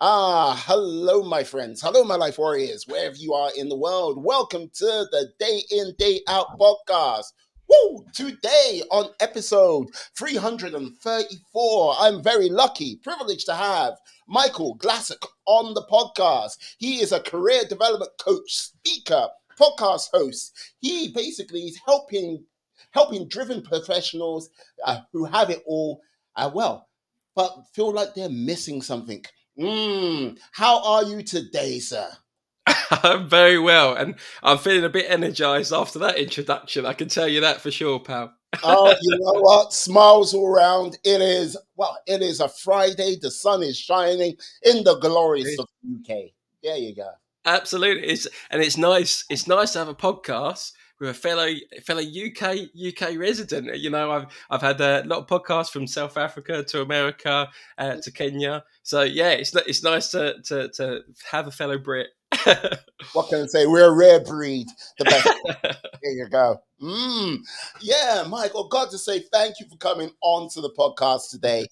Hello, my friends. Hello, my life warriors, wherever you are in the world. Welcome to the Day In, Day Out podcast. Woo! Today on episode 334, I'm very lucky, privileged to have Michael Glassock on the podcast. He is a career development coach, speaker, podcast host. He basically is helping driven professionals who have it all but feel like they're missing something. How are you today, sir? I'm very well, and I'm feeling a bit energized after that introduction. I can tell you that for sure, pal. Oh, you know what? Smiles all around. It is a Friday. The sun is shining in the glories of the UK. There you go. Absolutely. It's nice. It's nice to have a podcast with a fellow UK resident. You know, I've had a lot of podcasts from South Africa to America to Kenya. So yeah, it's nice to have a fellow Brit. What can I say? We're a rare breed. The best. There you go. Yeah, Michael, got to say thank you for coming on to the podcast today.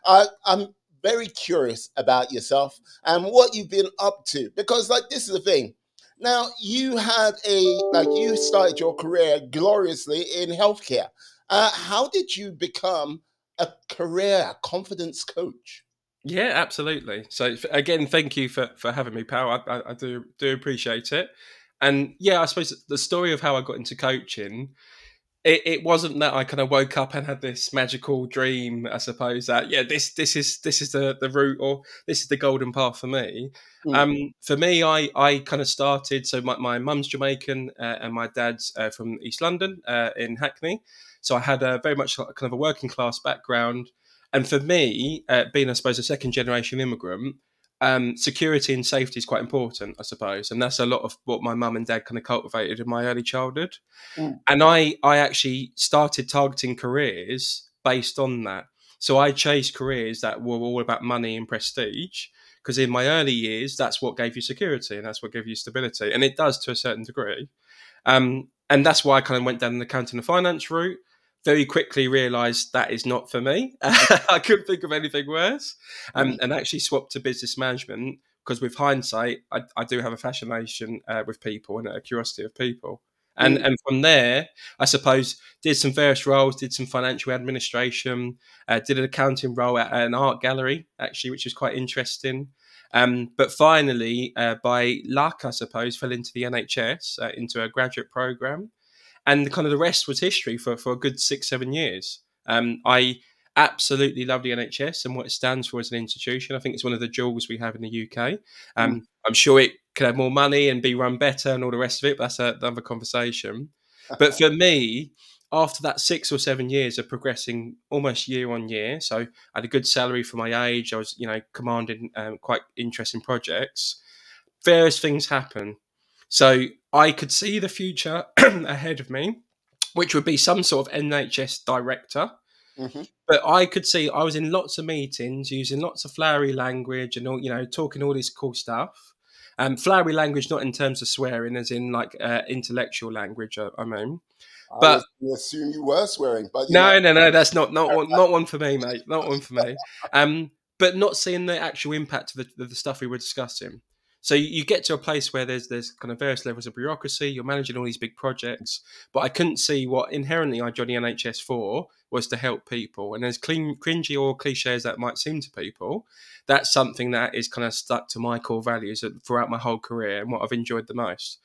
I'm very curious about yourself and what you've been up to, because this is the thing. Now, you started your career gloriously in healthcare. How did you become a confidence coach? Yeah, absolutely. So again, thank you for having me, pal. I do appreciate it. And yeah, I suppose the story of how I got into coaching, it wasn't that I kind of woke up and had this magical dream, I suppose, that this is the route, or this is the golden path for me. For me, I kind of started, so my mum's Jamaican and my dad's from East London in Hackney. So I had a very much kind of a working class background. And for me, being, I suppose, a second generation immigrant, security and safety is quite important, I suppose. And that's a lot of what my mum and dad kind of cultivated in my early childhood. And I actually started targeting careers based on that. So I chased careers that were all about money and prestige, because in my early years, that's what gave you security and that's what gave you stability. And it does to a certain degree. And that's why I kind of went down the accounting and finance route. Very quickly realised that is not for me. I couldn't think of anything worse, and actually swapped to business management, because with hindsight, I do have a fascination with people and a curiosity of people. And from there, I suppose, did some various roles, did some financial administration, did an accounting role at an art gallery, actually, which was quite interesting. But finally, by luck, I suppose, fell into the NHS, into a graduate programme. And kind of the rest was history for a good 6-7 years. I absolutely love the NHS and what it stands for as an institution. I think it's one of the jewels we have in the UK. I'm sure it could have more money and be run better and all the rest of it, but that's another conversation. But for me, after that 6 or 7 years of progressing almost year on year, so I had a good salary for my age. I was, commanding quite interesting projects. Various things happen. So I could see the future ahead of me, which would be some sort of NHS director. But I could see, I was in lots of meetings using lots of flowery language and all, talking all this cool stuff. Flowery language, not in terms of swearing, as in intellectual language. I mean, but I assume you were swearing, but no, that's not one for me, mate. Not one for me. But not seeing the actual impact of the stuff we were discussing. So you get to a place where there's kind of various levels of bureaucracy. You're managing all these big projects, but I couldn't see what inherently I joined the NHS for was to help people. And as cringy or cliche as that might seem to people, that's something that is kind of stuck to my core values throughout my whole career and what I've enjoyed the most.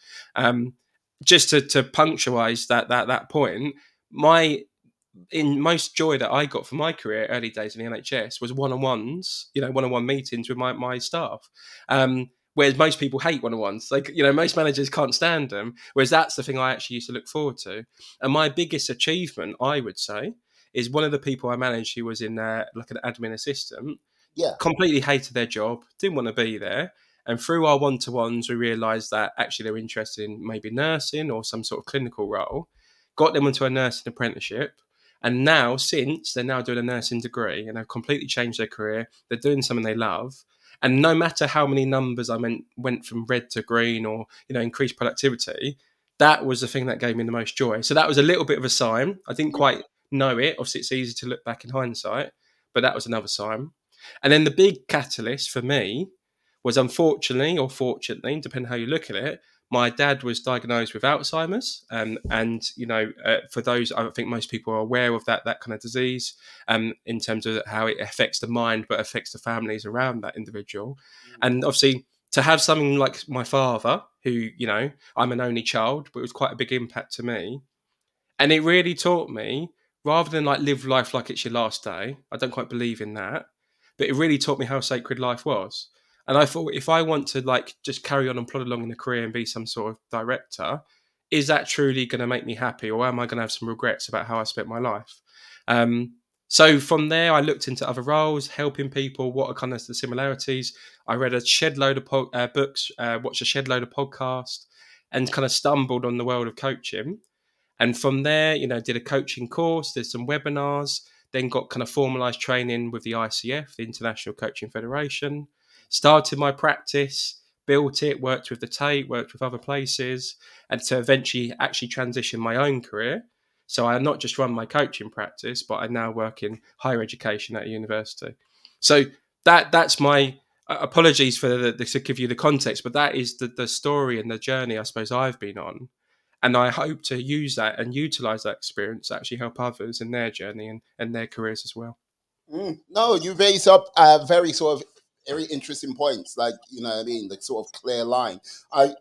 Just to punctualize that point, most joy that I got from my career, early days in the NHS, was one-on-ones, one-on-one meetings with my staff. Whereas most people hate one-on-ones. Most managers can't stand them. Whereas that's the thing I actually used to look forward to. And my biggest achievement, I would say, is one of the people I managed who was in like an admin assistant, completely hated their job, didn't want to be there. And through our one-to-ones, we realised that actually they were interested in maybe nursing or some sort of clinical role, got them into a nursing apprenticeship. And now, they're now doing a nursing degree and have completely changed their career. They're doing something they love. And no matter how many numbers I went from red to green or, increased productivity, that was the thing that gave me the most joy. So that was a little bit of a sign. I didn't quite know it. Obviously, it's easy to look back in hindsight, but that was another sign. And then the big catalyst for me was, unfortunately or fortunately, depending how you look at it, my dad was diagnosed with Alzheimer's, and for those, I think most people are aware of that kind of disease, in terms of how it affects the mind, but affects the families around that individual. And obviously, to have something like my father, who, I'm an only child, but it was quite a big impact to me. And it really taught me, rather than like live life like it's your last day, I don't quite believe in that, but it really taught me how sacred life was. And I thought, if I want to like just carry on and plod along in a career and be some sort of director, is that truly going to make me happy, or am I going to have some regrets about how I spent my life? Um, so from there, I looked into other roles, helping people. What are kind of the similarities? I read a shed load of books, watched a shed load of podcasts, and kind of stumbled on the world of coaching. And from there, did a coaching course, did some webinars, then got kind of formalized training with the ICF, the International Coaching Federation, started my practice, built it, worked with the Tate, worked with other places, and to eventually actually transition my own career. So I not just run my coaching practice, but I now work in higher education at a university. So that's my apologies for to give you the context, but that is the story and the journey I suppose I've been on. And I hope to use that and utilize that experience to actually help others in their journey and their careers as well. No, you raise up very sort of very interesting points, like, you know what I mean, the sort of clear line. I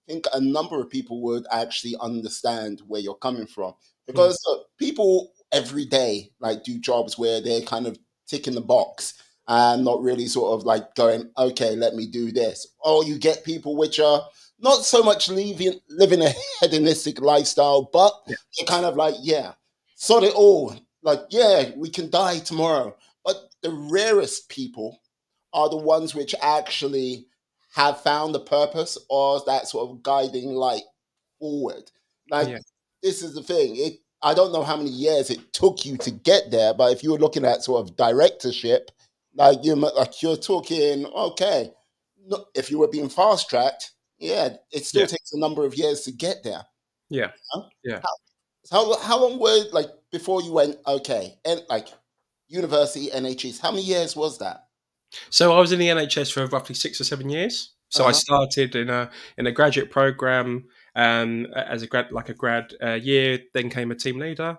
think a number of people would actually understand where you're coming from, because people every day like do jobs where they're kind of ticking the box and not really sort of like going, okay, let me do this. Or you get people which are not so much living a hedonistic lifestyle, but Yeah. they're kind of like, yeah, sod it all. Like, yeah, we can die tomorrow. But the rarest people are the ones which actually have found a purpose or that sort of guiding light forward. Like, Yeah. this is the thing. I don't know how many years it took you to get there, but if you were looking at sort of directorship, you're talking, okay, no, if you were being fast tracked, yeah, it still Yeah. takes a number of years to get there. Yeah. Huh? Yeah. How long were like before you went, okay, and like university NHS? How many years was that? So I was in the NHS for roughly 6 or 7 years. So I Uh-huh. started in a graduate program, as a grad year. Then came a team leader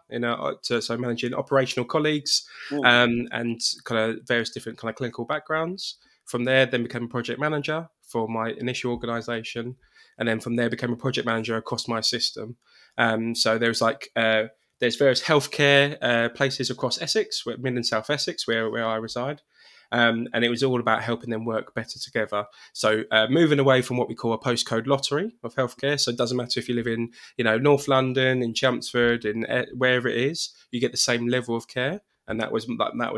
so managing operational colleagues, Mm. and kind of various different kind of clinical backgrounds. From there, then became a project manager for my initial organisation, and then from there became a project manager across my system. So there's various healthcare places across Essex, Mid and South Essex, where I reside. And it was all about helping them work better together. So moving away from what we call a postcode lottery of healthcare. So it doesn't matter if you live in, North London, in Chelmsford, in wherever it is, you get the same level of care. And that was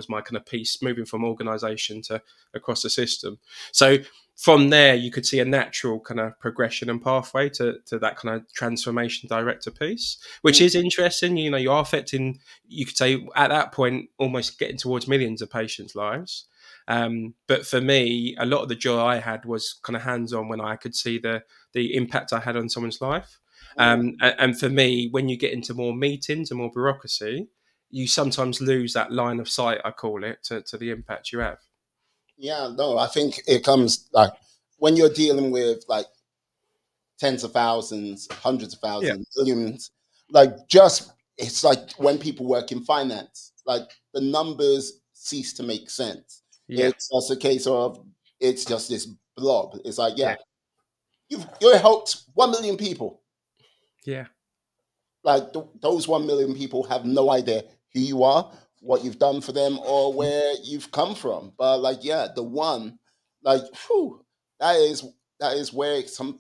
my kind of piece, moving from organisation to across the system. So from there, you could see a natural kind of progression and pathway to that kind of transformation director piece, which is interesting. You are affecting, you could say at that point, almost getting towards millions of patients' lives. But for me, a lot of the joy I had was kind of hands-on, when I could see the impact I had on someone's life. And for me, when you get into more meetings and more bureaucracy, you sometimes lose that line of sight, I call it, to the impact you have. Yeah, no, I think it comes like when you're dealing with like tens of thousands, hundreds of Yeah, thousands, millions, like just it's like when people work in finance, like the numbers cease to make sense. yeah, It's just a case of it's just this blob. It's like, yeah, yeah, you've helped 1 million people. yeah, Like those 1 million people have no idea who you are, what you've done for them, or where you've come from. But like, yeah, the one, like, whew, that is that is where some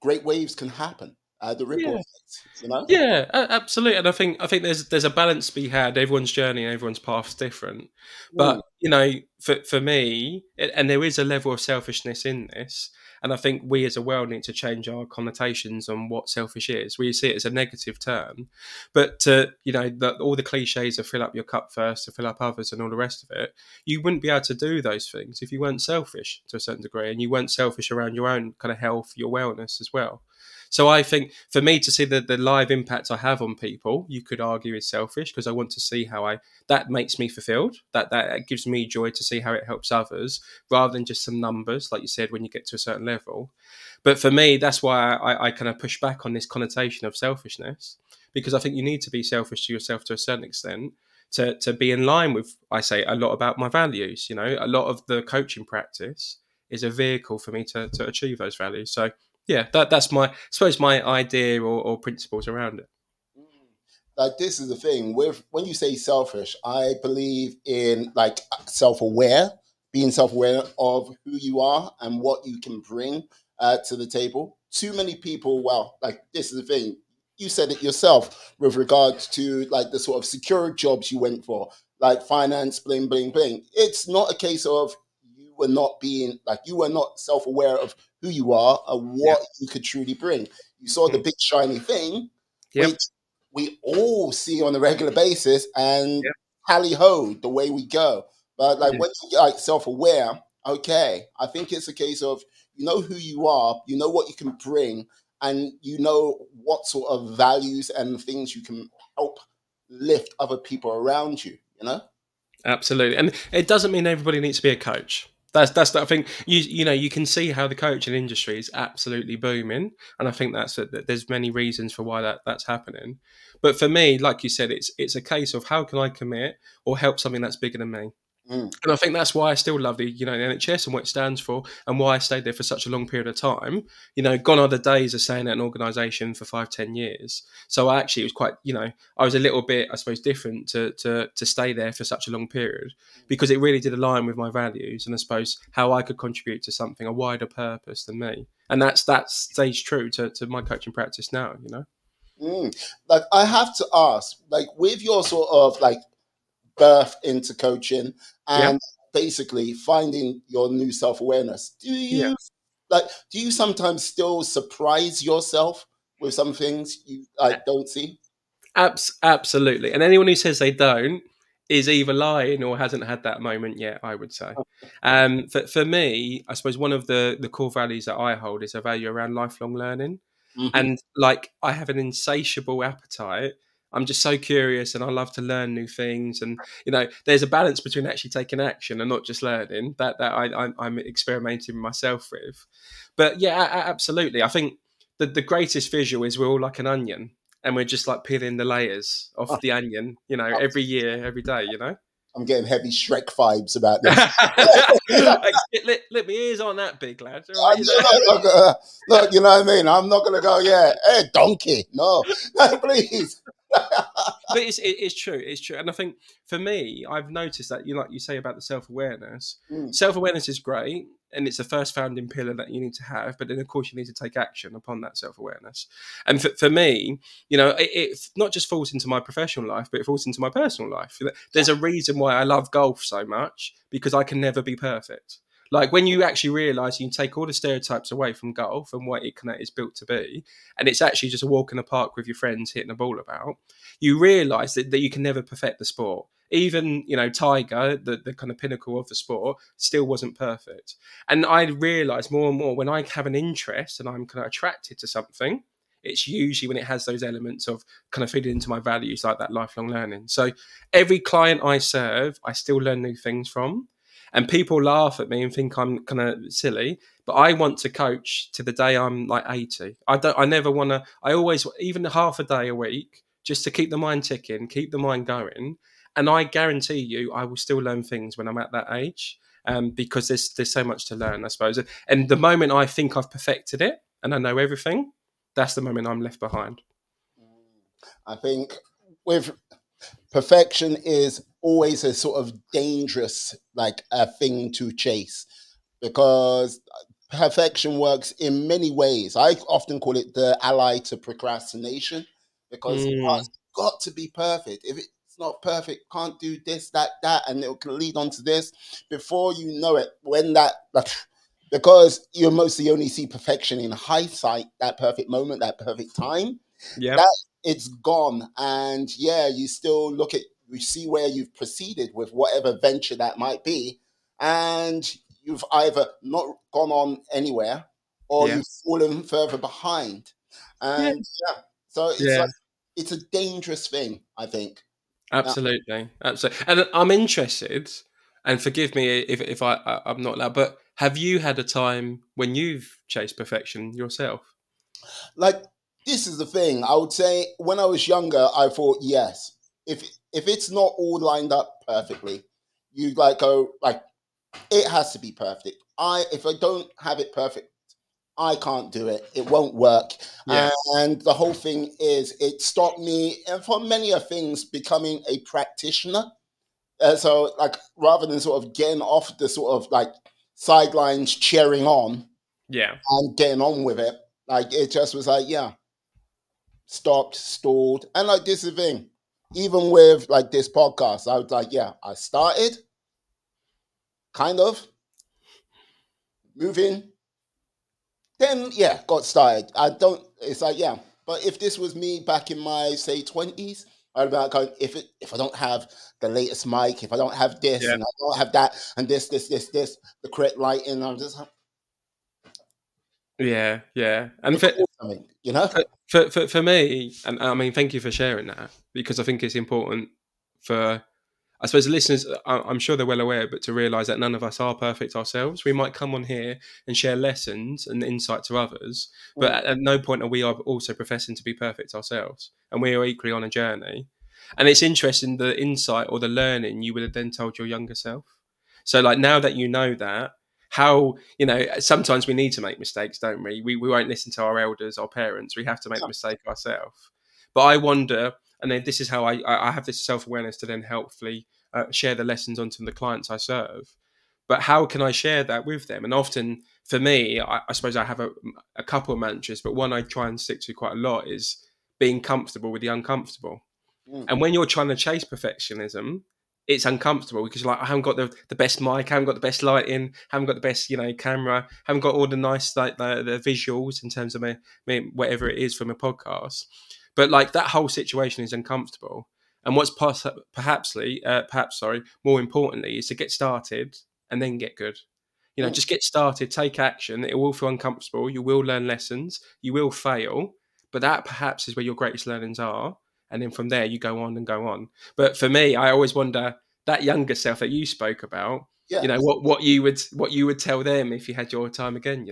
great waves can happen. The ripple yeah. effect, you know. Yeah, absolutely. And I think there's a balance to be had. Everyone's journey and everyone's path's different. Mm, But for me, and there is a level of selfishness in this. And I think we as a world need to change our connotations on what selfish is. We see it as a negative term, but all the cliches of fill up your cup first, to fill up others, and all the rest of it. You wouldn't be able to do those things if you weren't selfish to a certain degree, and you weren't selfish around your own kind of health, your wellness as well. So I think for me to see the live impact I have on people, you could argue is selfish, because I want to see how that makes me fulfilled. That gives me joy to see how it helps others, rather than just some numbers, like you said, when you get to a certain level. But for me, that's why I kind of push back on this connotation of selfishness, because I think you need to be selfish to yourself to a certain extent to be in line with, I say a lot about my values. You know, a lot of the coaching practice is a vehicle for me to achieve those values. So yeah, that's my, I suppose, my idea or principles around it. Like, this is the thing with, when you say selfish, I believe in like self-aware, being self-aware of who you are and what you can bring to the table. Too many people, well, like, this is the thing, you said it yourself with regards to like the sort of secure jobs you went for, like finance, bling bling bling. It's not a case of you were not being like, you were not self-aware of who you are and Yeah. what you could truly bring. You saw the Mm. big shiny thing, Yep. which we all see on a regular basis, and Yep. tally ho the way we go. But like, Yeah. when you get like self-aware, okay, I think it's a case of, you know who you are, you know what you can bring, and you know what sort of values and things you can help lift other people around you, you know? Absolutely, and it doesn't mean everybody needs to be a coach. That's I think you know, you can see how the coaching industry is absolutely booming, and I think that there's many reasons for why that's happening. But for me, like you said, it's a case of how can I commit or help something that's bigger than me. Mm. And I think that's why I still love the NHS and what it stands for, and why I stayed there for such a long period of time. You know, gone are the days of staying at an organisation for 5-10 years. So I actually, it was quite, I was a little bit, I suppose, different to stay there for such a long period, because it really did align with my values and I suppose how I could contribute to something, a wider purpose than me. And that stays true to my coaching practice now. Mm. Like, I have to ask, like, with your sort of like birth into coaching Yeah, and basically finding your new self-awareness, yeah. do you sometimes still surprise yourself with some things you like don't see? Absolutely. And anyone who says they don't is either lying or hasn't had that moment yet, I would say. For me, I suppose one of the core values that I hold is a value around lifelong learning. Hmm. And like, I have an insatiable appetite. I'm just so curious and I love to learn new things. And, there's a balance between actually taking action and not just learning that I'm experimenting myself with. But yeah, absolutely. I think the greatest visual is we're all like an onion, and we're just like peeling the layers off the onion, every year, every day. I'm getting heavy Shrek vibes about this. Let me ears on that, big lad. All right, Look, you know what I mean? I'm not going to go, yeah, hey, donkey. No, no, please. But it's true. It's true. And I think for me, I've noticed that, like you say about the self-awareness, Mm. self-awareness is great. And it's the first founding pillar that you need to have. But then, of course, you need to take action upon that self-awareness. And for me, it not just falls into my professional life, but it falls into my personal life. There's a reason why I love golf so much, because I can never be perfect. Like, when you actually realise you can take all the stereotypes away from golf and what it is built to be, and it's actually just a walk in the park with your friends hitting a ball about, you realise that you can never perfect the sport. Even, Tiger, the kind of pinnacle of the sport, still wasn't perfect. And I realised more and more, when I have an interest and I'm kind of attracted to something, it's usually when it has those elements of kind of feeding into my values, like that lifelong learning. So every client I serve, I still learn new things from. And people laugh at me and think I'm kind of silly, but I want to coach to the day I'm like 80. I never want to, I always, even half a day a week, just to keep the mind ticking, keep the mind going. And I guarantee you, I will still learn things when I'm at that age, because there's so much to learn, I suppose. And the moment I think I've perfected it and I know everything, that's the moment I'm left behind. I think with perfection is always a sort of dangerous, like a thing to chase, because perfection works in many ways. I often call it the ally to procrastination, because Mm, it's got to be perfect. If it's not perfect, can't do this, that, and it can lead on to this. Before you know it, when that, like, because you mostly only see perfection in hindsight, that perfect moment, that perfect time, yeah, that it's gone. And yeah, you still look at, you see where you've proceeded with whatever venture that might be, and you've either not gone on anywhere or yeah, you've fallen further behind. Yeah, And yeah, so it's yeah, like it's a dangerous thing, I think. Yeah. absolutely, absolutely. And I'm interested, and forgive me if I'm not allowed, but have you had a time when you've chased perfection yourself? Like, this is the thing. I would say when I was younger, I thought yes. If it's not all lined up perfectly, you like go like it has to be perfect. I If I don't have it perfect, I can't do it. It won't work. Yeah, And the whole thing is, it stopped me, and for many of things, becoming a practitioner. So, like, rather than sort of getting off the sort of like sidelines, cheering on yeah, and getting on with it, like it just was like, yeah, stopped, stalled, and like this is the thing. Even with like this podcast, I was like, yeah, I started kind of moving. Then yeah, got started. I don't. It's like yeah, but if this was me back in my say 20s, I'd be like, going, if I don't have the latest mic, if I don't have this yeah, and I don't have that and this, the correct lighting, I'm just yeah, yeah. And for record something, you know. for me, and I mean, thank you for sharing that because I think it's important for I suppose the listeners, I'm sure they're well aware, but to realise that none of us are perfect ourselves. We might come on here and share lessons and insight to others, but Mm, at no point are we also professing to be perfect ourselves. And we are equally on a journey. And it's interesting the insight or the learning you would have then told your younger self. So, like, now that you know that, how, sometimes we need to make mistakes, don't we? We won't listen to our elders, our parents. We have to make the mistake ourselves. But I wonder, and then this is how I have this self awareness to then helpfully share the lessons onto the clients I serve. But how can I share that with them? And often for me, I suppose I have a couple of mantras, but one I try and stick to quite a lot is being comfortable with the uncomfortable. mm, And when you're trying to chase perfectionism, it's uncomfortable because you're like, I haven't got the best mic, I haven't got the best lighting, haven't got the best, camera, haven't got all the nice like the visuals in terms of whatever it is from a podcast. But like that whole situation is uncomfortable. And what's perhaps more importantly, is to get started and then get good. mm, Just get started, take action. It will feel uncomfortable. You will learn lessons. You will fail, but that perhaps is where your greatest learnings are. And then from there, you go on and go on. But for me, I always wonder that younger self that you spoke about. yeah. What you would tell them if you had your time again.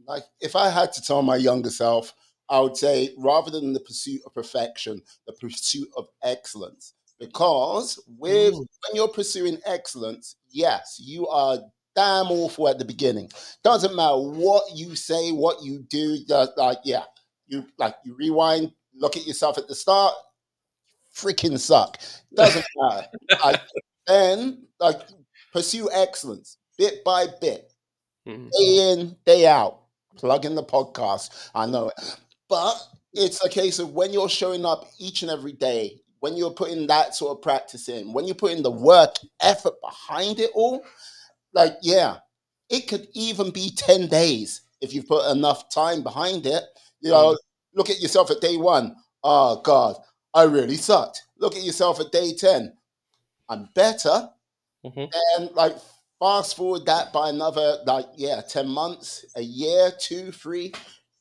Like if I had to tell my younger self, I would say rather than the pursuit of perfection, the pursuit of excellence. Because with Mm, when you're pursuing excellence, yes, you are damn awful at the beginning. Doesn't matter what you say, what you do, just like yeah, you rewind, look at yourself at the start, freaking suck. Doesn't matter. Like then pursue excellence bit by bit, mm, day in, day out, plug in the podcast. I know it. But it's a case of when you're showing up each and every day, when you're putting that sort of practice in, when you're putting the work, effort behind it all, like, yeah, it could even be 10 days if you've put enough time behind it. You mm, know, look at yourself at day one. Oh, God, I really sucked. Look at yourself at day 10. I'm better. mhm. And like fast forward that by another like yeah, 10 months, a year, 2, 3,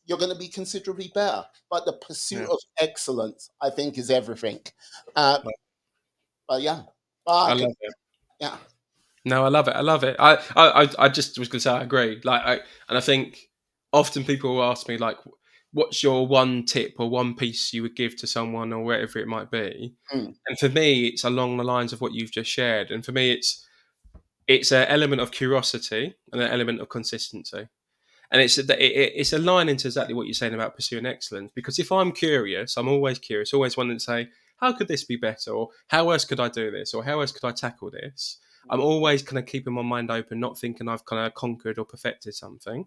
you're gonna be considerably better. But the pursuit Yeah, of excellence, I think, is everything. Uh, but yeah. But I I could love it. yeah. No, I love it. I love it. I just was going to say I agree. And I think often people will ask me like, "What's your one tip or one piece you would give to someone or whatever it might be?" Mm, And for me, it's along the lines of what you've just shared. And for me, it's an element of curiosity and an element of consistency. And it's aligning to exactly what you're saying about pursuing excellence. Because if I'm curious, I'm always curious, always wanting to say, how could this be better? Or how else could I do this? Or how else could I tackle this? I'm always kind of keeping my mind open, not thinking I've kind of conquered or perfected something.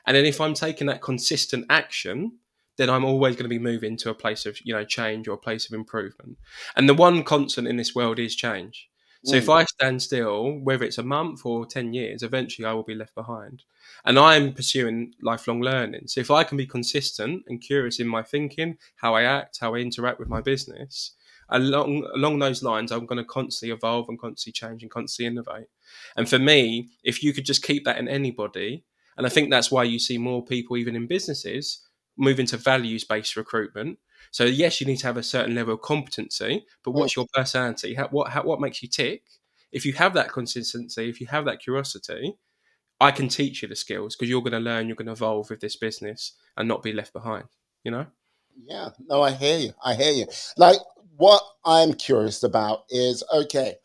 And then if I'm taking that consistent action, then I'm always going to be moving to a place of change or a place of improvement. And the one constant in this world is change. So if mm, I stand still, whether it's a month or 10 years, eventually I will be left behind. And I'm pursuing lifelong learning. So if I can be consistent and curious in my thinking, how I act, how I interact with my business, along those lines, I'm going to constantly evolve and constantly change and constantly innovate. And for me, if you could just keep that in anybody, and I think that's why you see more people, even in businesses, move into values-based recruitment. So yes, you need to have a certain level of competency, but Mm. what's your personality? What makes you tick? If you have that consistency, if you have that curiosity, I can teach you the skills because you're going to learn, you're going to evolve with this business and not be left behind. You know? Yeah, no, I hear you. I hear you. Like, what I'm curious about is, okay,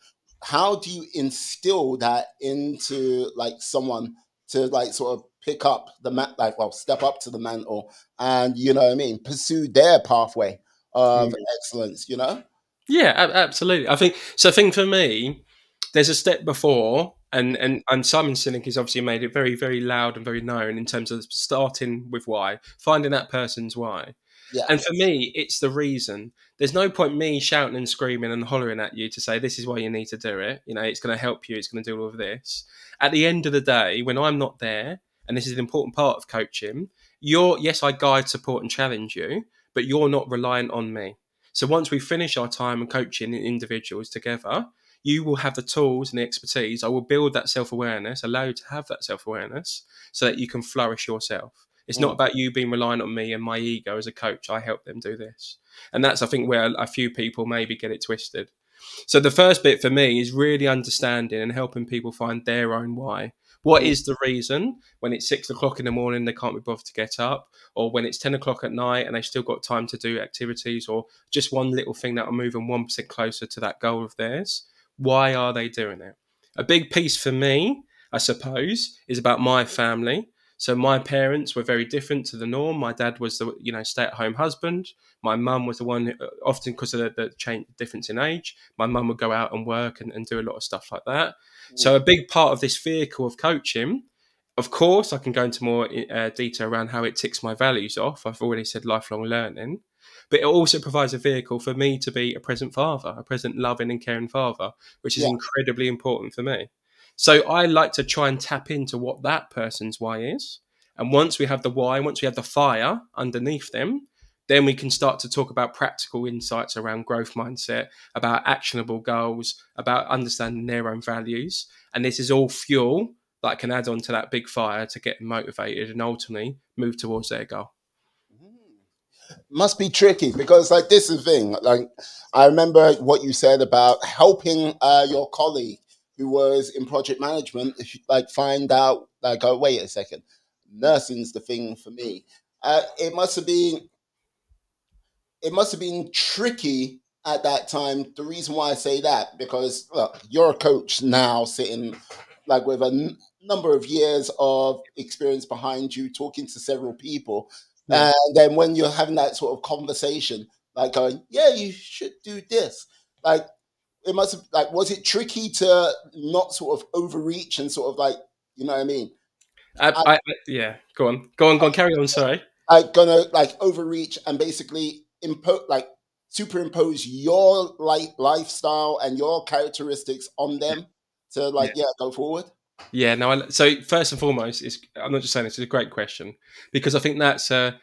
how do you instill that into like someone to like sort of pick up the like, well, step up to the mantle and, you know what I mean, pursue their pathway of excellence, you know? Yeah, absolutely. I think so. I think for me, there's a step before, and Simon Sinek has obviously made it very, very loud and very known in terms of starting with why, finding that person's why. Yeah. And for me, it's the reason. There's no point me shouting and screaming and hollering at you to say this is why you need to do it. You know, it's going to help you. It's going to do all of this. At the end of the day, when I'm not there, and this is an important part of coaching, yes, I guide, support, and challenge you, but you're not reliant on me. So once we finish our time and coaching individuals together, you will have the tools and the expertise. I will build that self awareness, allow you to have that self awareness so that you can flourish yourself. It's not Mm. about you being reliant on me and my ego as a coach. I help them do this. And that's, I think, where a few people maybe get it twisted. So the first bit for me is really understanding and helping people find their own why. What Mm. is the reason when it's 6 o'clock in the morning they can't be bothered to get up, or when it's 10 o'clock at night and they've still got time to do activities, or just one little thing that will move them 1% closer to that goal of theirs? Why are they doing it? A big piece for me, I suppose, is about my family. So my parents were very different to the norm. My dad was the stay-at-home husband. My mum was the one who, often because of the change difference in age, my mum would go out and work and do a lot of stuff like that. So Mm. a big part of this vehicle of coaching, of course, I can go into more detail around how it ticks my values off. I've already said lifelong learning, but it also provides a vehicle for me to be a present father, a present loving and caring father, which is Yeah. incredibly important for me. So I like to try and tap into what that person's why is. And once we have the why, once we have the fire underneath them, then we can start to talk about practical insights around growth mindset, about actionable goals, about understanding their own values. And this is all fuel that can add on to that big fire to get them motivated and ultimately move towards their goal. Must be tricky because like this is the thing, like I remember what you said about helping your colleague who was in project management like find out like, oh, wait a second, nursing's the thing for me. It must have been, it must have been tricky at that time. The reason why I say that, because look, you're a coach now sitting like with a number of years of experience behind you, talking to several people. Yeah. And then when you're having that sort of conversation, like going, yeah, you should do this. Like it must have, like, was it tricky to not sort of overreach and sort of like, you know what I mean? Yeah. Go on. Carry on. Sorry. Like gonna like overreach and basically impose like superimpose your lifestyle and your characteristics on them to Yeah. like go forward. Yeah, no. So first and foremost, I'm not just saying this is a great question because I think that's a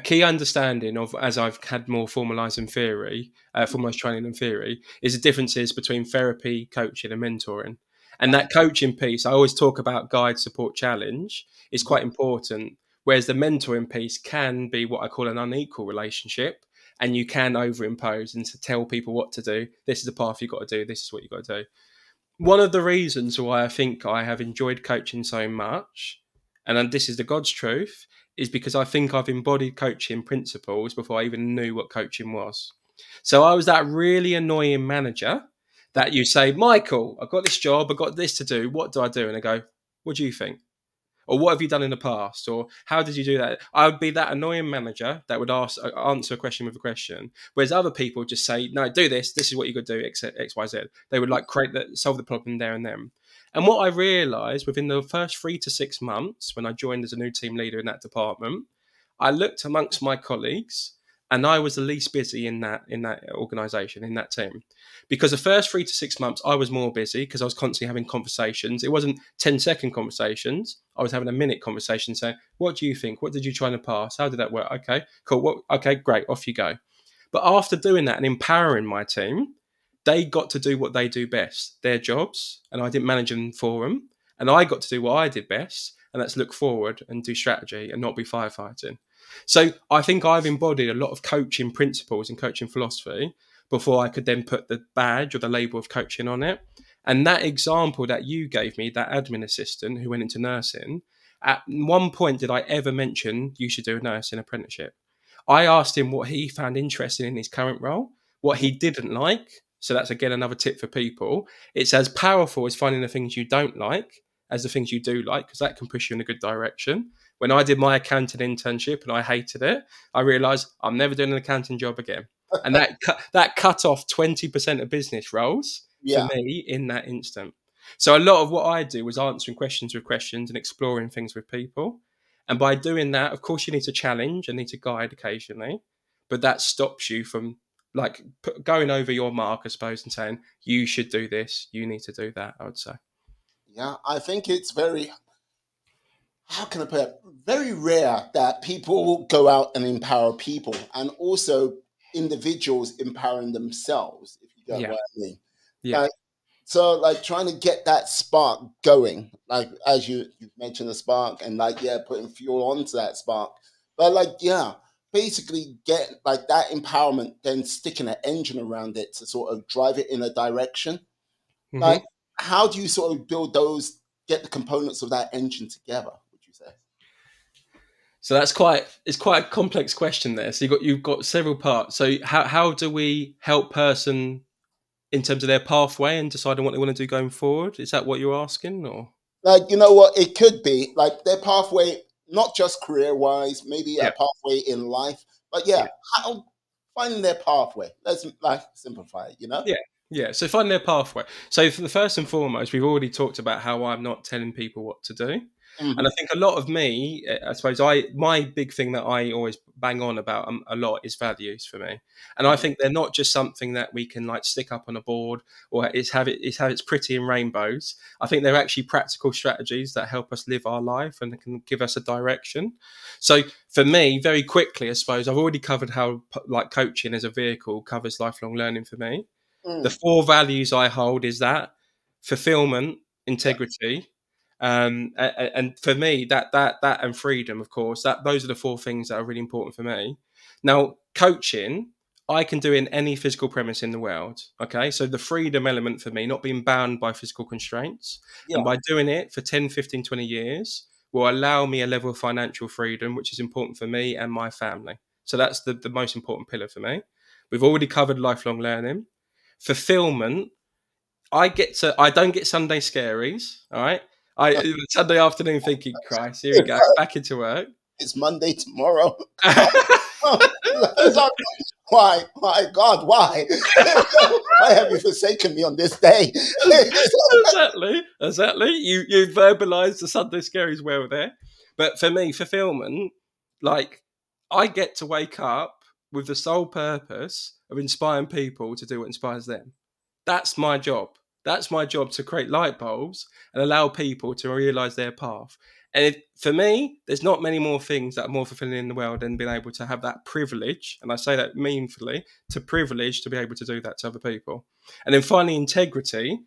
key understanding of as I've had more formalised in theory, formalised training in theory, is the differences between therapy, coaching, and mentoring. And Right. that coaching piece, I always talk about guide, support, challenge, is Mhm. quite important. Whereas the mentoring piece can be what I call an unequal relationship, and you can overimpose and to tell people what to do. This is the path you've got to do. This is what you've got to do. One of the reasons why I think I have enjoyed coaching so much, and this is the God's truth, is because I think I've embodied coaching principles before I even knew what coaching was. So I was that really annoying manager that you say, Michael, I've got this job, I've got this to do. What do I do? And I go, what do you think? Or what have you done in the past? Or how did you do that? I would be that annoying manager that would answer a question with a question. Whereas other people just say, no, do this. This is what you got to do, X, Y, Z. They would like solve the problem there and then. And what I realized within the first 3 to 6 months when I joined as a new team leader in that department, I looked amongst my colleagues and I was the least busy in that organization, in that team. Because the first 3 to 6 months, I was more busy because I was constantly having conversations. It wasn't 10-second conversations. I was having a minute conversation saying, what do you think? What did you try in the past? How did that work? Okay, cool. Okay, great. Off you go. But after doing that and empowering my team, they got to do what they do best, their jobs, and I didn't manage them for them. And I got to do what I did best, and that's look forward and do strategy and not be firefighting. So I think I've embodied a lot of coaching principles and coaching philosophy before I could then put the badge or the label of coaching on it. And that example that you gave me, that admin assistant who went into nursing, at one point did I ever mention you should do a nursing apprenticeship? I asked him what he found interesting in his current role, what he didn't like. So that's again another tip for people. It's as powerful as finding the things you don't like as the things you do like, because that can push you in a good direction. When I did my accounting internship and I hated it, I realised I'm never doing an accounting job again. And that cut off 20% of business roles for Yeah. me in that instant. So a lot of what I do was answering questions with questions and exploring things with people. And by doing that, of course, you need to challenge and need to guide occasionally, but that stops you from like going over your mark, I suppose, and saying you should do this, you need to do that, I would say. Yeah, I think it's very, how can I put it, very rare that people will go out and empower people, and also individuals empowering themselves, if you get Yeah. what I mean. Yeah. So like trying to get that spark going, like as you mentioned the spark, and like, yeah, putting fuel onto that spark. But like, yeah, basically get like that empowerment, then sticking an engine around it to sort of drive it in a direction. Like, Hmm. how do you sort of build those, get the components of that engine together, would you say? So it's quite a complex question there. So you've got several parts. So how do we help person in terms of their pathway and deciding what they want to do going forward? Is that what you're asking, or? Like, you know what, it could be like their pathway, not just career wise, maybe a Yeah. pathway in life, but yeah, Yeah. how finding their pathway. Let's like simplify it, you know? Yeah. Yeah. So find their pathway. So for the first and foremost, we've already talked about how I'm not telling people what to do. And I Hmm. think a lot of me, I suppose, my big thing that I always bang on about a lot is values for me, and I think they're not just something that we can like stick up on a board or it's pretty in rainbows. I think they're actually practical strategies that help us live our life and can give us a direction. So for me, very quickly, I suppose I've already covered how like coaching as a vehicle covers lifelong learning for me. The Mm. four values I hold is that fulfillment, Yeah. integrity, and for me that and freedom, of course, that those are the four things that are really important for me. Now, coaching, I can do in any physical premise in the world. Okay, so the freedom element for me, not being bound by physical constraints, and Yeah. by doing it for 10, 15, 20 years will allow me a level of financial freedom, which is important for me and my family. So that's the most important pillar for me. We've already covered lifelong learning. Fulfillment, I don't get Sunday scaries. All right. Sunday afternoon thinking, Christ, here we go, back into work. It's Monday tomorrow. So, why? My God, why? Why have you forsaken me on this day? Exactly. You verbalized the Sunday scaries well there. But for me, fulfillment, like I get to wake up with the sole purpose of inspiring people to do what inspires them. That's my job. That's my job, to create light bulbs and allow people to realize their path. And for me, there's not many more things that are more fulfilling in the world than being able to have that privilege, and I say that meaningfully, to privilege to be able to do that to other people. And then finally, integrity.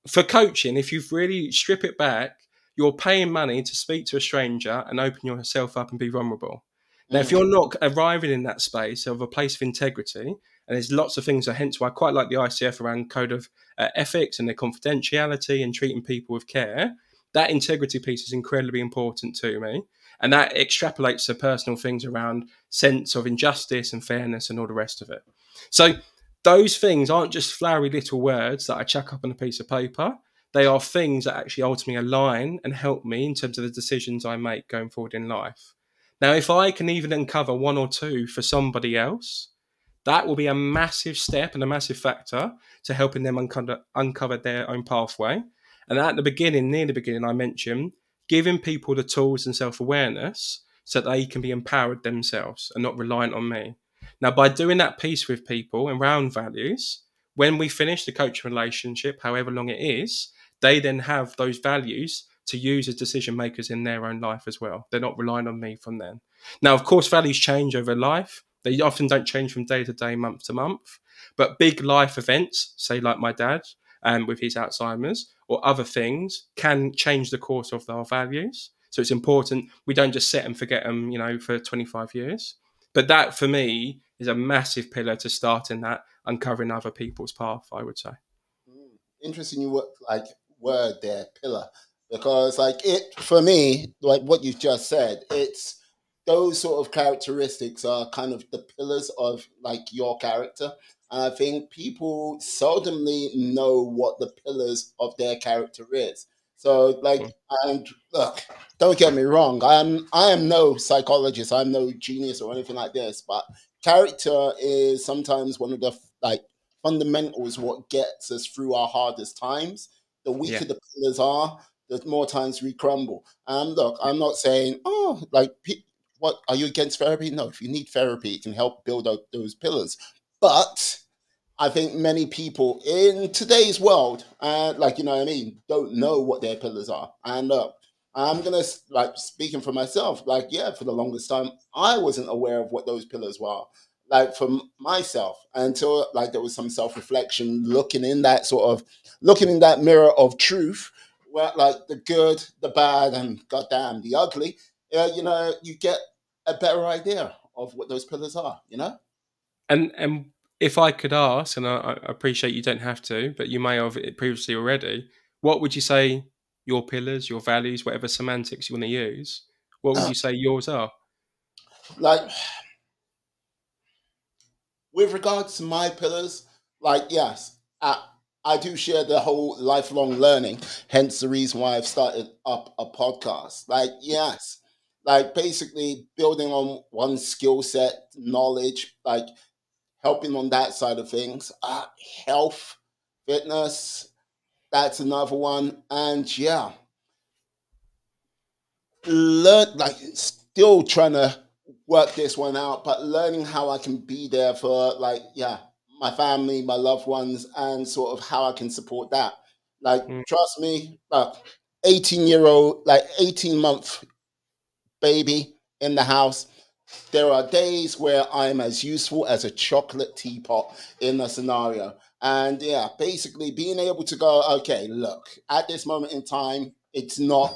For coaching, if you really strip it back, you're paying money to speak to a stranger and open yourself up and be vulnerable. Now, if Mm. you're not arriving in that space of a place of integrity, and there's lots of things, hence why I quite like the ICF around code of ethics and their confidentiality and treating people with care, that integrity piece is incredibly important to me. And that extrapolates to personal things around sense of injustice and fairness and all the rest of it. So those things aren't just flowery little words that I chuck up on a piece of paper. They are things that actually ultimately align and help me in terms of the decisions I make going forward in life. Now, if I can even uncover one or two for somebody else, that will be a massive step and a massive factor to helping them uncover their own pathway. And at the beginning, near the beginning, I mentioned giving people the tools and self awareness so that they can be empowered themselves and not reliant on me. Now, by doing that piece with people around values, when we finish the coaching relationship, however long it is, they then have those values to use as decision makers in their own life as well. They're not relying on me from then. Now, of course, values change over life. They often don't change from day to day, month to month. But big life events, say like my dad with his Alzheimer's or other things, can change the course of our values. So it's important we don't just set and forget them, for 25 years. But that, for me, is a massive pillar to starting that uncovering other people's path, I would say. Interesting word there, pillar, because it for me, like what you just said, it's those sort of characteristics are kind of the pillars of like your character. And I think people seldomly know what the pillars of their character is. So like, and look, don't get me wrong, I am no psychologist, I'm no genius or anything like this, but character is sometimes one of the like fundamentals what gets us through our hardest times. The Yeah. weaker the pillars are, the more times we crumble. And look, I'm not saying, oh, like, what are you against therapy? No, if you need therapy, it can help build up those pillars. But I think many people in today's world, like, you know what I mean, don't know what their pillars are. And I'm gonna like speaking for myself, like, yeah, for the longest time, I wasn't aware of what those pillars were. Like for myself, until like there was some self-reflection, looking in that mirror of truth, where like the good, the bad, and goddamn the ugly. You get a better idea of what those pillars are. And if I could ask, and I appreciate you don't have to, but you may have it previously already, what would you say your pillars, your values, whatever semantics you want to use, what would you say yours are? Like with regards to my pillars, like yes, I do share the whole lifelong learning. Hence the reason why I've started up a podcast. Like yes, like basically building on one skill set, knowledge, like helping on that side of things. Health, fitness, that's another one, and yeah, learn like still trying to work this one out, but learning how I can be there for like yeah my family, my loved ones, and sort of how I can support that. Like Mm, trust me, 18-year-old, like 18-month baby in the house. There are days where I'm as useful as a chocolate teapot in a scenario. And yeah, basically being able to go, okay, look, at this moment in time, it's not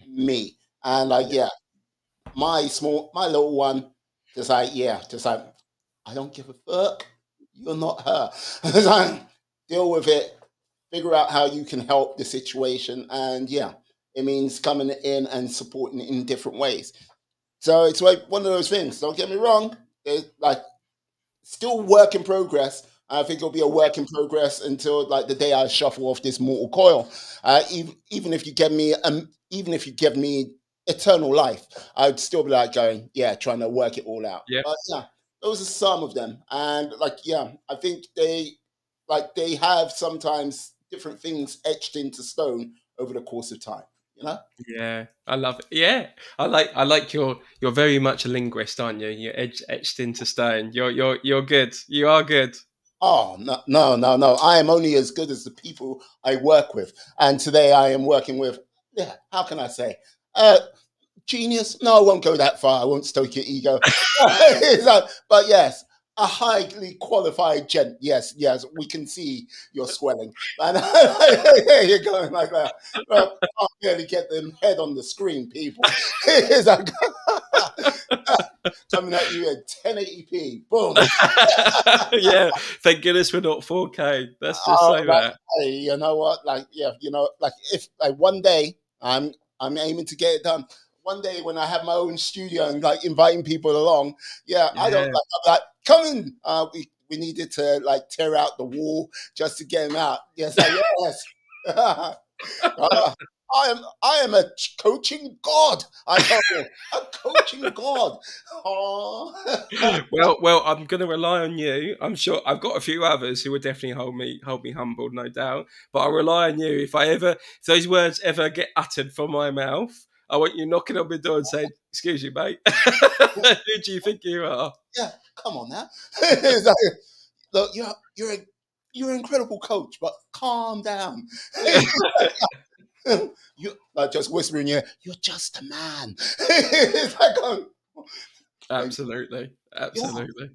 me. And like, yeah. yeah, my little one, just like, I don't give a fuck. You're not her. It's like, deal with it, figure out how you can help the situation. And yeah, it means coming in and supporting in different ways. So it's like one of those things. Don't get me wrong. It's like still work in progress. I think it'll be a work in progress until like the day I shuffle off this mortal coil. Even if you give me eternal life, I'd still be like going, yeah, trying to work it all out. Yeah. But yeah, those are some of them, and like yeah, I think they have sometimes different things etched into stone over the course of time. You know. Yeah, I love it. Yeah, I like you're very much a linguist, aren't you? You're etched into stone. You're good. You are good. Oh, no, no, no, no. I am only as good as the people I work with. And today I am working with, yeah, how can I say? Uh, Genius? No, I won't go that far. I won't stoke your ego. But yes, a highly qualified gent. Yes, yes, we can see your swelling. And you're going like that. Well, I can't barely get them head on the screen, people. It's like, coming at you at 1080p. Boom. Yeah, thank goodness we're not 4K. Let's just Oh, say like, that. hey, you know what? Like, yeah, like if like one day I'm aiming to get it done. One day when I have my own studio and like inviting people along, yeah, I don't Yeah. like I'm like come in. We needed to like tear out the wall just to get him out. Yes, yes. Uh, I am a coaching god. I tell you, a coaching god. Oh. Well, I'm going to rely on you. I'm sure I've got a few others who would definitely hold me humble, no doubt. But I'll rely on you. If those words ever get uttered from my mouth, I want you knocking on my door and saying, "Excuse you, mate. Who do you think you are?" Yeah, come on now. It's like, look, you're an incredible coach, but calm down. You like just whispering, you're just a man. It's like, Absolutely, yeah, absolutely.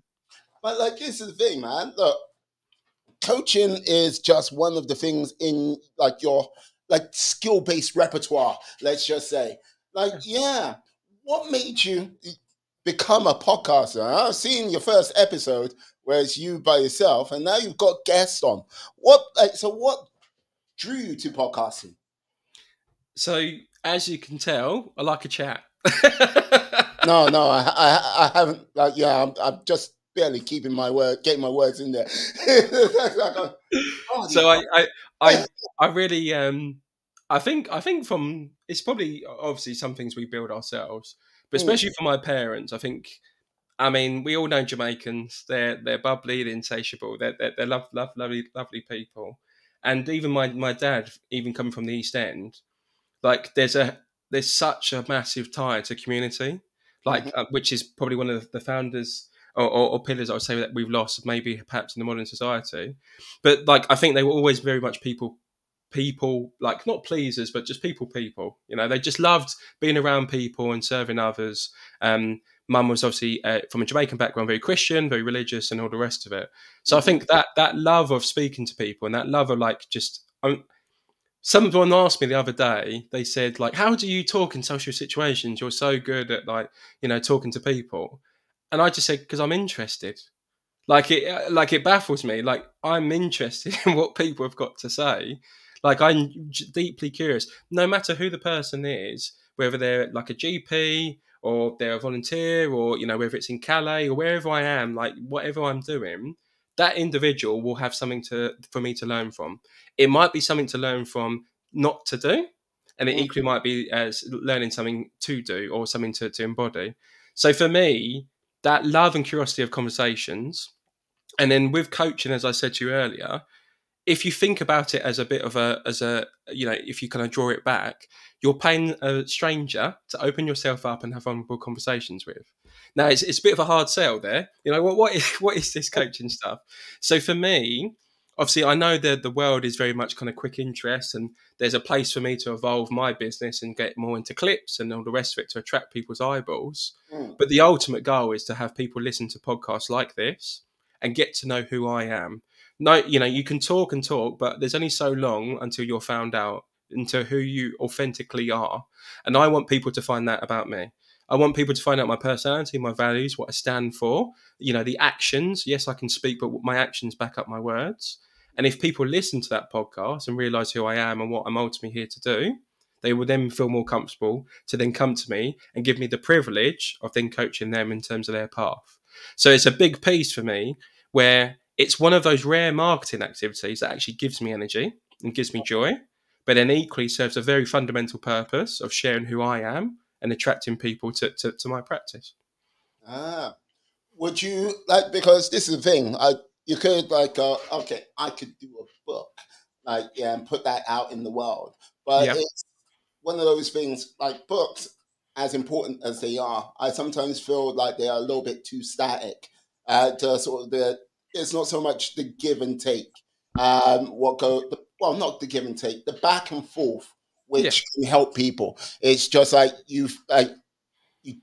but like this is the thing, man. Look, coaching is just one of the things in like your like skill based repertoire. Let's just say. Like, yeah. What made you become a podcaster? I've seen your first episode where it's you by yourself, and now you've got guests on. What drew you to podcasting? So, as you can tell, I like a chat. No, no, I haven't. Like, yeah, I'm just barely keeping my word, getting my words in there. Oh, So I really I think from it's probably obviously some things we build ourselves, but mm, especially for my parents, I think I mean we all know Jamaicans. They're bubbly, they're insatiable, they're lovely people, and even my dad, even coming from the East End, like there's such a massive tie to community, like mhm, which is probably one of the founders or pillars I would say that we've lost maybe perhaps in the modern society. But like I think they were always very much people like not pleasers but just people, you know, they just loved being around people and serving others. Mum was obviously from a Jamaican background, very Christian, very religious, and all the rest of it. So I mhm, think that love of speaking to people and that love of like just someone asked me the other day, they said, like, how do you talk in social situations? You're so good at like, you know, talking to people. And I just said, because I'm interested. Like it baffles me. Like I'm interested in what people have got to say. Like deeply curious, no matter who the person is, whether they're like a GP or they're a volunteer or, you know, whether it's in Calais or wherever I am, like whatever I'm doing, that individual will have something for me to learn from. It might be something to learn from not to do, and it mm, equally might be as learning something to do or something to embody. So for me, that love and curiosity of conversations, and then with coaching, as I said to you earlier, if you think about it as a bit of you know, if you kind of draw it back, you're paying a stranger to open yourself up and have vulnerable conversations with. Now it's a bit of a hard sell there. You know, what is this coaching stuff? So for me, obviously I know that the world is very much kind of quick interest, and there's a place for me to evolve my business and get more into clips and all the rest of it to attract people's eyeballs. mm, But the ultimate goal is to have people listen to podcasts like this and get to know who I am. No, you know, you can talk and talk, but there's only so long until you're found out into who you authentically are. And I want people to find that about me. I want people to find out my personality, my values, what I stand for, you know, the actions. Yes, I can speak, but my actions back up my words. And if people listen to that podcast and realize who I am and what I'm ultimately here to do, they will then feel more comfortable to then come to me and give me the privilege of then coaching them in terms of their path. So it's a big piece for me where it's one of those rare marketing activities that actually gives me energy and gives me joy, but then equally serves a very fundamental purpose of sharing who I am and attracting people to my practice. ah. Would you like, because this is the thing, you could like okay, I could do a book, like, yeah, and put that out in the world, but Yeah, it's one of those things, like books, as important as they are, I sometimes feel like they are a little bit too static, to sort of it's not so much the give and take, well, not the give and take, the back and forth, yeah, which can help people. It's just like you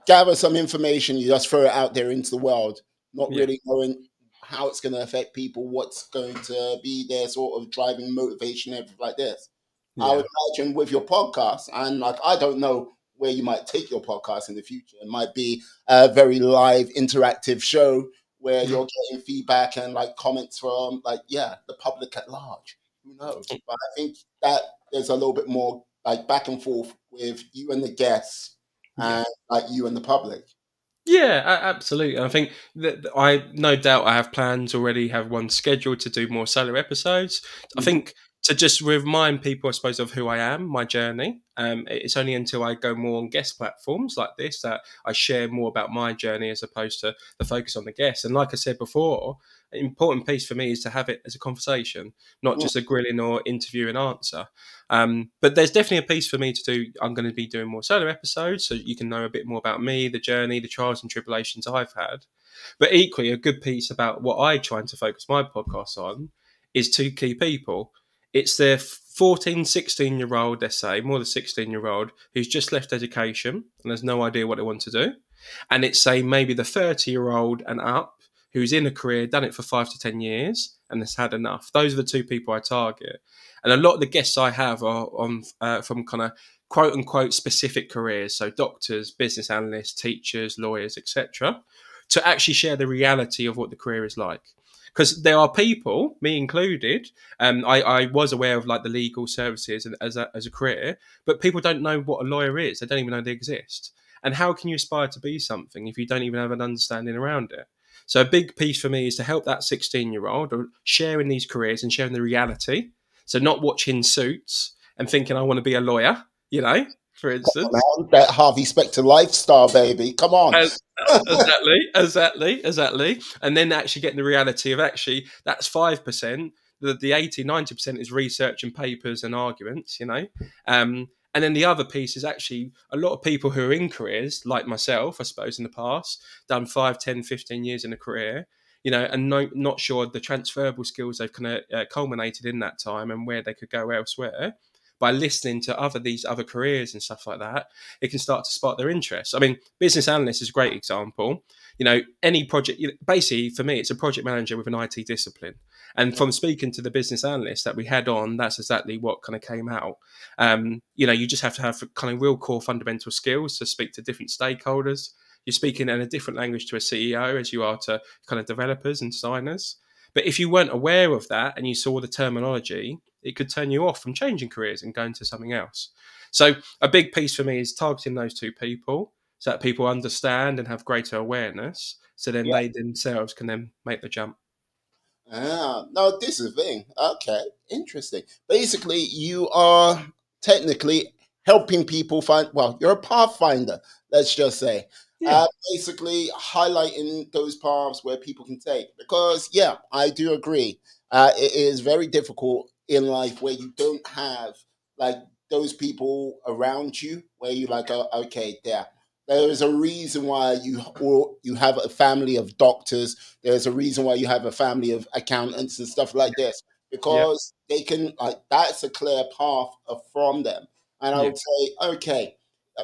gather some information, you just throw it out there into the world, not yeah, really knowing how it's going to affect people, what's going to be their sort of driving motivation, everything like this. I would yeah, imagine with your podcast, and like I don't know where you might take your podcast in the future. It might be a very live, interactive show where you're getting feedback and like comments from like, yeah, the public at large. Who knows? But I think that there's a little bit more like back and forth with you and the guests yeah. and like you and the public. Yeah, absolutely. And I think that I no doubt I have plans already, have one scheduled to do more solo episodes. I Mhm. think to just remind people, I suppose, of who I am, my journey. It's only until I go more on guest platforms like this that I share more about my journey as opposed to the focus on the guests. And like I said before, an important piece for me is to have it as a conversation, not Mm, just a grilling or interview and answer. But there's definitely a piece for me to do. I'm going to be doing more solo episodes so you can know a bit more about me, the journey, the trials and tribulations I've had. But equally, a good piece about what I try to focus my podcast on is two key people. It's the 14, 16-year old, let's say, more than 16-year-old, who's just left education and has no idea what they want to do. And it's, say, maybe the 30-year-old and up who's in a career, done it for 5 to 10 years, and has had enough. Those are the two people I target. And a lot of the guests I have are on from kind of quote unquote specific careers, so doctors, business analysts, teachers, lawyers, etc., to actually share the reality of what the career is like. Because there are people, me included, I was aware of like the legal services as a career, but people don't know what a lawyer is. They don't even know they exist. And how can you aspire to be something if you don't even have an understanding around it? So a big piece for me is to help that 16-year-old sharing these careers and sharing the reality. So not watching Suits and thinking I want to be a lawyer, for instance. That Harvey Specter lifestyle, baby. Come on. Exactly. And then actually getting the reality of actually that's 5%. The 80-90% is research and papers and arguments, and then the other piece is actually a lot of people who are in careers like myself, I suppose, in the past, done 5, 10, 15 years in a career, and not sure the transferable skills they've kind of culminated in that time and where they could go elsewhere. By listening to these other careers and stuff like that, it can start to spark their interest. I mean, business analyst is a great example. Any project, basically for me, it's a project manager with an IT discipline. And from speaking to the business analyst that we had on, that's exactly what kind of came out. You just have to have kind of real core fundamental skills to speak to different stakeholders. You're speaking in a different language to a CEO as you are to kind of developers and signers. But if you weren't aware of that and you saw the terminology, it could turn you off from changing careers and going to something else. So a big piece for me is targeting those two people so that people understand and have greater awareness. So then they themselves can then make the jump. No, this is the thing. Okay, interesting. Basically, you are technically helping people find, well, you're a pathfinder, let's just say. Yeah. Basically, highlighting those paths where people can take. Because, yeah, I do agree. It is very difficult in life where you don't have, like, those people around you where you like, oh, okay, there is a reason why you have a family of doctors. There's a reason why you have a family of accountants and stuff like this, Yeah. because they can, like, that's a clear path from them. And I Yeah. would say, okay,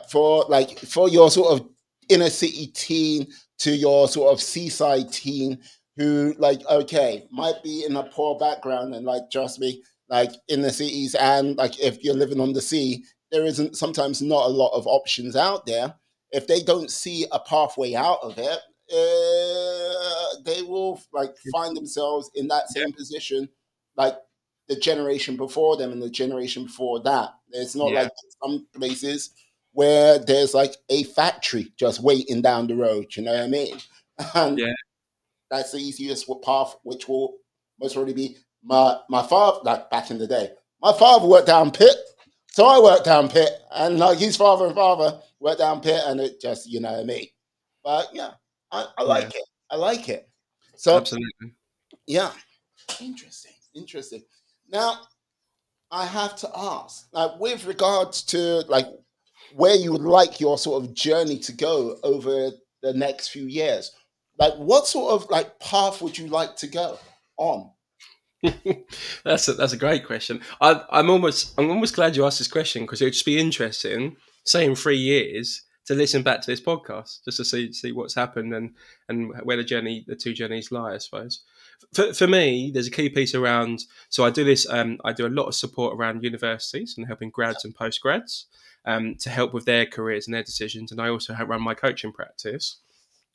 for your sort of inner city teen to your sort of seaside teen who, like, okay, might be in a poor background and, like, trust me, like, in the cities, and like if you're living on the sea, there isn't sometimes not a lot of options out there. If they don't see a pathway out of it, they will, like, find themselves in that Yeah. same position, like the generation before them and the generation before that. It's not Yeah. like some places where there's like a factory just waiting down the road. You know what I mean? And Yeah. that's the easiest path, which will most probably be my father. Like back in the day, my father worked down pit, so I worked down pit, and like his father and father worked down pit, and it just, you know what I mean. But yeah, I Yeah. like it. I like it. So Absolutely. yeah, interesting. Now I have to ask, like, with regards to like where you would like your sort of journey to go over the next few years, like what sort of like path would you like to go on? That's a great question. I'm almost glad you asked this question because it would just be interesting, say in 3 years, to listen back to this podcast just to see what's happened and where the two journeys lie. I suppose for me, there's a key piece around. So I do this. I do a lot of support around universities and helping grads and postgrads to help with their careers and their decisions. And I also run my coaching practice.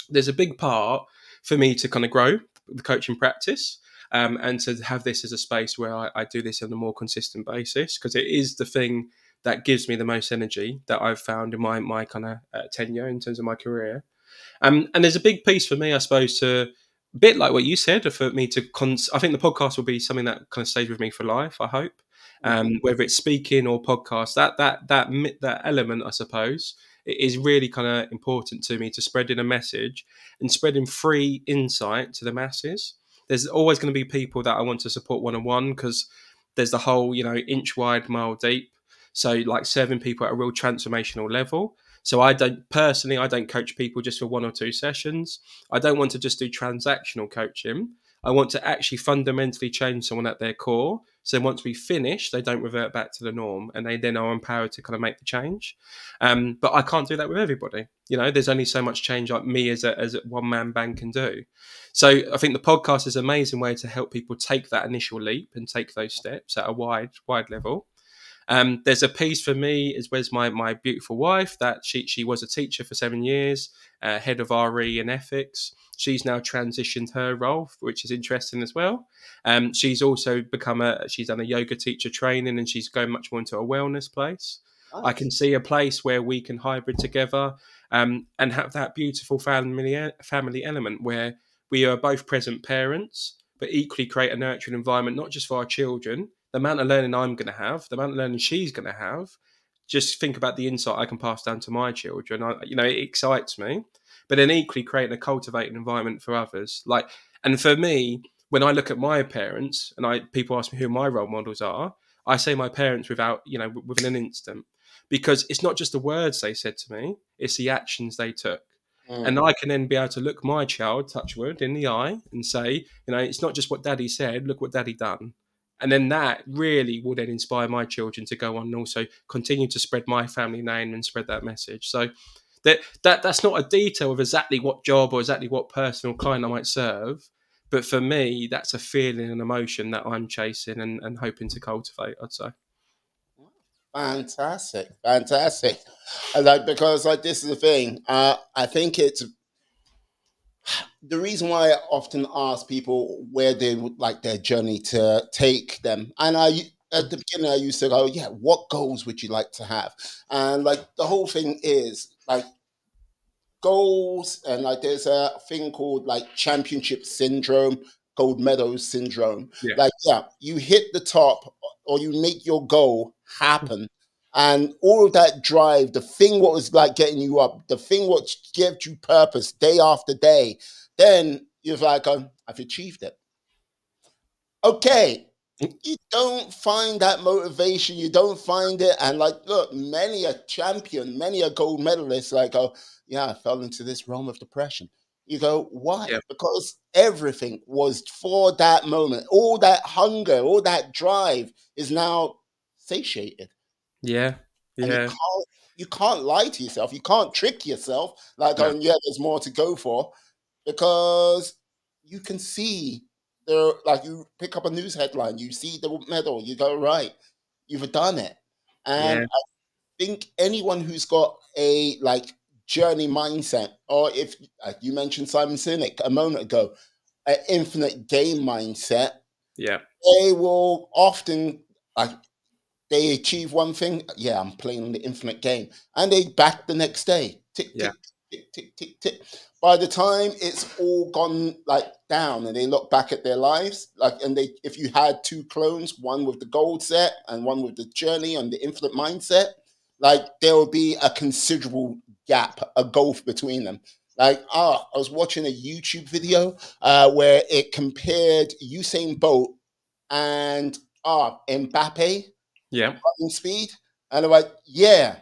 There's a big part for me to kind of grow the coaching practice and to have this as a space where I do this on a more consistent basis because it is the thing that gives me the most energy that I've found in my kind of tenure in terms of my career. And there's a big piece for me, I suppose, to a bit like what you said, for me to. I think the podcast will be something that kind of stays with me for life. I hope, whether it's speaking or podcast, that element, I suppose, it is really kind of important to me to spreading a message and spreading free insight to the masses. There's always going to be people that I want to support one on one because there's the whole, inch wide, mile deep. So like serving people at a real transformational level. So I don't coach people just for 1 or 2 sessions. I don't want to just do transactional coaching. I want to actually fundamentally change someone at their core. So once we finish, they don't revert back to the norm and they then are empowered to kind of make the change. But I can't do that with everybody. There's only so much change like me as a one man band can do. So I think the podcast is an amazing way to help people take that initial leap and take those steps at a wide level. There's a piece for me is where's my beautiful wife that she was a teacher for 7 years, head of RE and ethics. She's now transitioned her role, which is interesting as well. She's also she's done a yoga teacher training, and she's going much more into a wellness place. I can Nice. see a place where we can hybrid together, and have that beautiful family element where we are both present parents, but equally create a nurturing environment, not just for our children. The amount of learning I'm going to have, the amount of learning she's going to have. Just think about the insight I can pass down to my children. It excites me, but then equally creating a cultivating environment for others. And for me, when I look at my parents, and people ask me who my role models are, I say my parents within an instant, because it's not just the words they said to me, it's the actions they took. Mm. And I can then be able to look my child, touch wood, in the eye and say, it's not just what daddy said, look what daddy done. And then that really will then inspire my children to go on and also continue to spread my family name and spread that message. So that's not a detail of exactly what job or exactly what personal client I might serve. But for me, that's a feeling and emotion that I'm chasing and hoping to cultivate, I'd say. Fantastic, fantastic. Because this is the thing. I think it's the reason why I often ask people where they would like their journey to take them. And at the beginning I used to go, yeah, what goals would you like to have? And the whole thing is goals, and there's a thing called championship syndrome, gold medal syndrome. Yeah. Yeah, you hit the top or you make your goal happen, and all of that drive, the thing what was getting you up, the thing what gave you purpose day after day, then you're I've achieved it. Okay, you don't find that motivation, you don't find it. And look, many a champion, many a gold medalist oh yeah, I fell into this realm of depression. You go, why? Yeah. Because everything was for that moment. All that hunger, all that drive is now satiated. Yeah. And Yeah. you can't lie to yourself, you can't trick yourself No. yeah, there's more to go for, because you can see there, you pick up a news headline, you see the medal, you go, right, you've done it. And Yeah. I think anyone who's got a journey mindset, or if you mentioned Simon Sinek a moment ago, an infinite game mindset, Yeah. they will often they achieve one thing, yeah, I'm playing the infinite game, and they back the next day. Tick, Yeah. tick, tick, tick, tick, tick. By the time it's all gone down, and they look back at their lives, and if you had two clones, one with the gold set and one with the journey and the infinite mindset, there will be a considerable gap, a gulf between them. I was watching a YouTube video where it compared Usain Bolt and Mbappe Yeah. running speed. And they're yeah.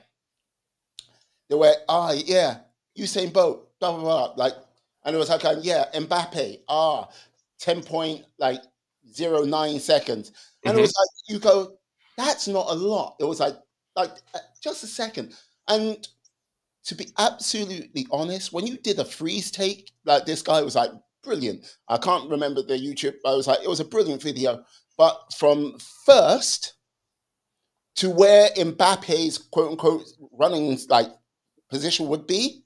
They were, yeah, Usain Bolt, blah, blah, blah. And it was yeah, Mbappe, 10 point, 0.9 seconds. And it Hmm. was you go, that's not a lot. It was just a second. And to be absolutely honest, when you did a freeze take, this guy was brilliant. I can't remember the YouTube, but I was it was a brilliant video. But from first to where Mbappe's quote unquote running position would be,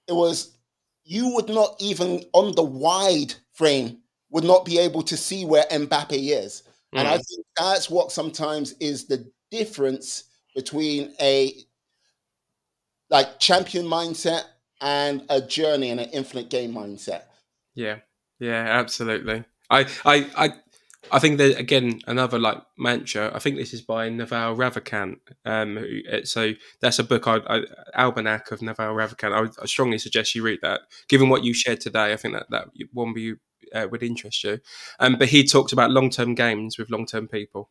it was, you would not even on the wide frame would not be able to see where Mbappe is. And I Mm. think that's what sometimes is the difference between a champion mindset and a journey and an infinite game mindset. Yeah. Yeah. Absolutely. I think that again another mantra. I think this is by Naval Ravikant. So that's a book. Almanac of Naval Ravikant. I strongly suggest you read that. Given what you shared today, I think that one would interest you. But he talks about long term games with long term people.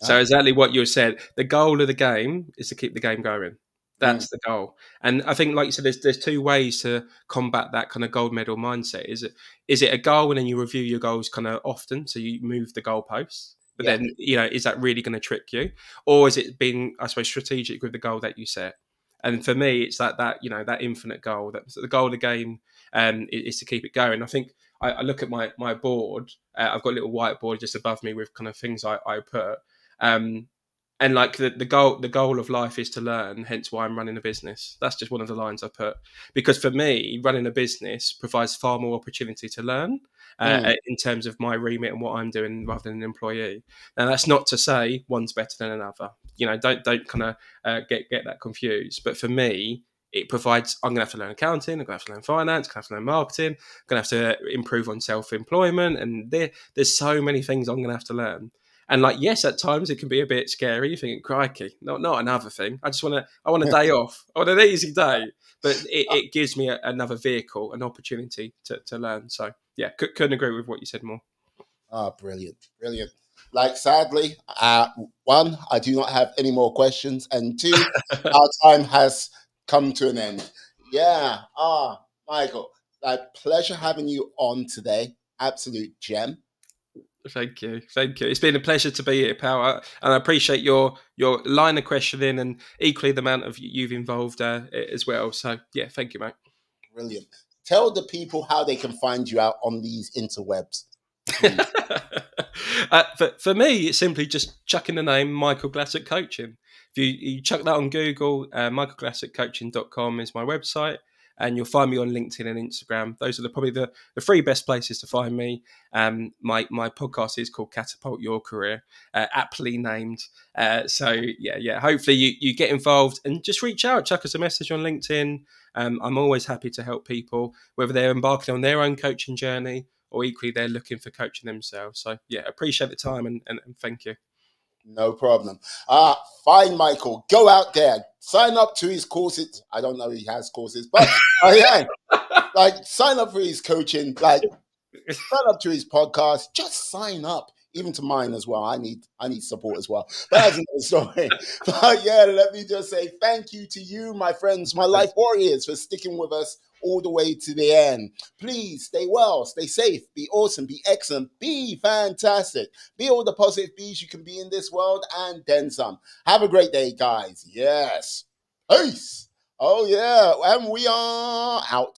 So Ah, exactly what you said. The goal of the game is to keep the game going. mm, That's the goal. And I think, like you said, there's two ways to combat that kind of gold medal mindset. Is it a goal and then you review your goals kind of often, so you move the goalposts? But yeah. then, is that really going to trick you, or is it being, I suppose, strategic with the goal that you set? And for me, it's that infinite goal. That the goal of the game is to keep it going. I think I look at my board. I've got a little whiteboard just above me with kind of things I put. Um, And like the goal of life is to learn, hence why I'm running a business. That's just one of the lines I put, because for me, running a business provides far more opportunity to learn in terms of my remit and what I'm doing rather than an employee. Now that's not to say one's better than another. Don't kind of get that confused. But for me, it provides. I'm going to have to learn accounting. I'm going to have to learn finance. I'm going to have to learn marketing. I'm going to have to improve on self-employment, and there's so many things I'm going to have to learn. And like, yes, at times it can be a bit scary. You think, crikey, not another thing. I want a day off. I want an easy day. But it gives me another vehicle, an opportunity to learn. So yeah, couldn't agree with what you said more. Oh, brilliant. Brilliant. Like, sadly, one, I do not have any more questions. And two, our time has come to an end. Yeah. Michael, like, pleasure having you on today. Absolute gem. Thank you. It's been a pleasure to be here, pal, and I appreciate your line of questioning and equally the amount of you've involved as well. So yeah, thank you, mate. Brilliant. Tell the people how they can find you out on these interwebs. For me, it's simply just chucking the name Michael Glassock Coaching. If you chuck that on Google, michaelglassockcoaching.com is my website, and you'll find me on LinkedIn and Instagram. Those are probably the three best places to find me. My podcast is called Catapult Your Career, aptly named. So yeah. Hopefully you get involved and just reach out, chuck us a message on LinkedIn. I'm always happy to help people, whether they're embarking on their own coaching journey or equally they're looking for coaching themselves. So yeah, appreciate the time and thank you. No problem. Fine, Michael. Go out there, sign up to his courses. I don't know if he has courses, but yeah, like, sign up for his coaching. Like, sign up to his podcast. Just sign up, even to mine as well. I need support as well. But that's another story. But yeah, let me just say thank you to you, my friends, my life warriors, for sticking with us all the way to the end. Please stay well, stay safe, be awesome, be excellent, be fantastic, be all the positive bees you can be in this world, and then some. Have a great day, guys. Yes. Peace. Oh yeah, and we are out.